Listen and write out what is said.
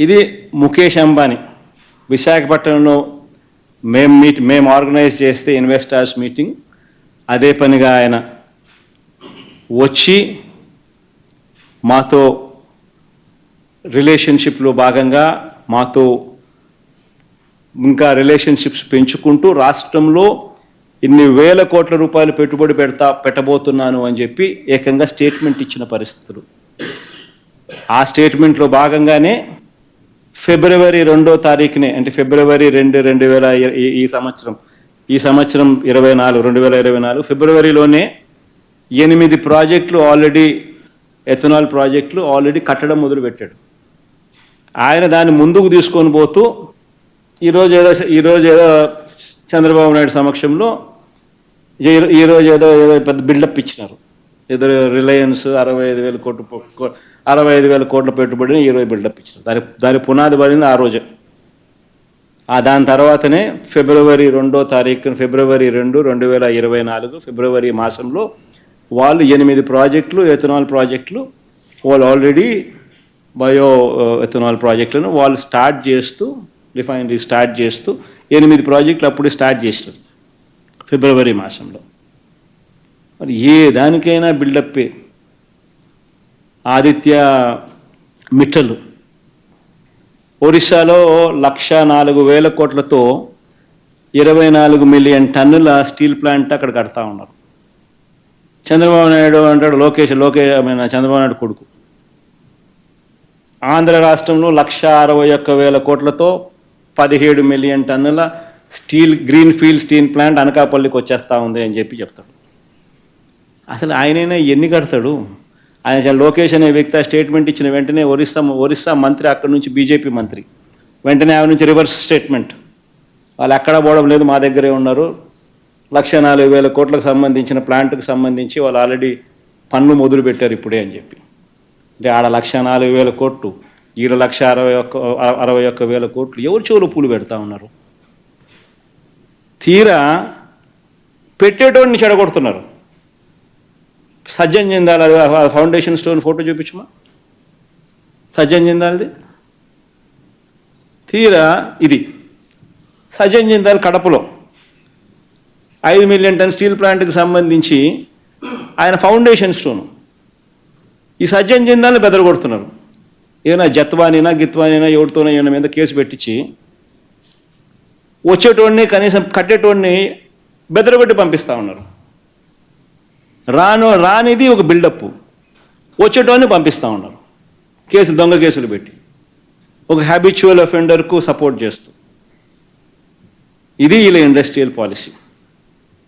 ఇది ముఖేష్ అంబానీ విశాఖపట్నంలో మేము ఆర్గనైజ్ చేస్తే ఇన్వెస్టర్స్ మీటింగ్, అదే పనిగా ఆయన వచ్చి మాతో రిలేషన్షిప్లో భాగంగా మాతో ఇంకా రిలేషన్షిప్స్ పెంచుకుంటూ రాష్ట్రంలో ఇన్ని వేల కోట్ల రూపాయలు పెట్టుబడి పెట్టబోతున్నాను అని చెప్పి ఏకంగా స్టేట్మెంట్ ఇచ్చిన పరిస్థితులు. ఆ స్టేట్మెంట్లో భాగంగానే ఫిబ్రవరి 2వ తారీఖునే, అంటే ఫిబ్రవరి 2, ఈ సంవత్సరం 2024 ఫిబ్రవరిలోనే 8 ప్రాజెక్టులు ఆల్రెడీ ఎథనాల్ ప్రాజెక్టులు ఆల్రెడీ కట్టడం మొదలుపెట్టాడు. ఆయన దాన్ని ముందుకు తీసుకొని పోతూ ఈరోజు ఏదో చంద్రబాబు నాయుడు సమక్షంలో ఈరోజు ఏదో పెద్ద బిల్డప్ ఇచ్చినారు. ఏదో రిలయన్స్ 65,000 కోట్ల పెట్టుబడిని ఈరోజు బిల్డప్ ఇచ్చినారు. దాని పునాది పడింది ఆ రోజు. దాని తర్వాతనే ఫిబ్రవరి 2వ తారీఖున ఫిబ్రవరి 2, 2024 ఫిబ్రవరి మాసంలో వాళ్ళు 8 ప్రాజెక్టులు ఎథనాల్ ప్రాజెక్టులు వాళ్ళు ఆల్రెడీ బయో ఎథనాల్ ప్రాజెక్టులను వాళ్ళు స్టార్ట్ చేస్తూ రిఫైనరీ స్టార్ట్ చేస్తూ 8 ప్రాజెక్టులు అప్పుడు స్టార్ట్ చేసినారు ఫిబ్రవరి మాసంలో. మరి ఏ దానికైనా బిల్డప్పే. ఆదిత్య మిట్టలు ఒరిస్సాలో 104,000 కోట్లతో 24 మిలియన్ టన్నుల స్టీల్ ప్లాంట్ అక్కడ కడతా ఉన్నారు. చంద్రబాబు నాయుడు అంటాడు చంద్రబాబు నాయుడు కొడుకు. ఆంధ్ర రాష్ట్రంలో 161,000 కోట్లతో 17 మిలియన్ టన్నుల గ్రీన్ ఫీల్డ్ స్టీల్ ప్లాంట్ అనకాపల్లికి వచ్చేస్తూ ఉంది అని చెప్పి చెప్తాడు. అసలు ఆయనైనా ఎన్ని కడతాడు? ఆయన లోకేష్ అనే వ్యక్తి స్టేట్మెంట్ ఇచ్చిన వెంటనే ఒరిస్సా మంత్రి, అక్కడి నుంచి బీజేపీ మంత్రి, వెంటనే ఆమె నుంచి రివర్స్ స్టేట్మెంట్, వాళ్ళు ఎక్కడ పోవడం లేదు, మా దగ్గరే ఉన్నారు, 104,000 కోట్లకు సంబంధించిన ప్లాంట్కి సంబంధించి వాళ్ళు ఆల్రెడీ పన్ను మొదలు పెట్టారు ఇప్పుడే అని చెప్పి. అంటే ఆడ 104,000 కోట్లు, ఈడ 161,000 కోట్లు. ఎవరు చెవులు పూలు పెడతా ఉన్నారు? తీరా పెట్టేటోడిని చెడగొడుతున్నారు. Sajjan Jindal foundation stone photo చూపించమా, సజ్జన్ జిందాల్ది. తీరా ఇది సజ్జన్ జిందాల్ కడపలో 5 మిలియన్ టన్ స్టీల్ ప్లాంట్కి సంబంధించి ఆయన ఫౌండేషన్ స్టోను. ఈ సజ్జన్ జిందాల్ని బెదరగొడుతున్నారు. ఏమైనా గిత్వానీనా ఎవరితోనో ఏమైనా మీద కేసు పెట్టించి వచ్చేటోడిని కనీసం కట్టేటోడిని బెదరగొట్టి పంపిస్తూ ఉన్నారు. రానిది ఒక బిల్డప్, వచ్చేటోడిని పంపిస్తూ ఉన్నారు దొంగ కేసులు పెట్టి, ఒక హ్యాబిచువల్ అఫెండర్కు సపోర్ట్ చేస్తూ. ఇది వీళ్ళ ఇండస్ట్రియల్ పాలసీ.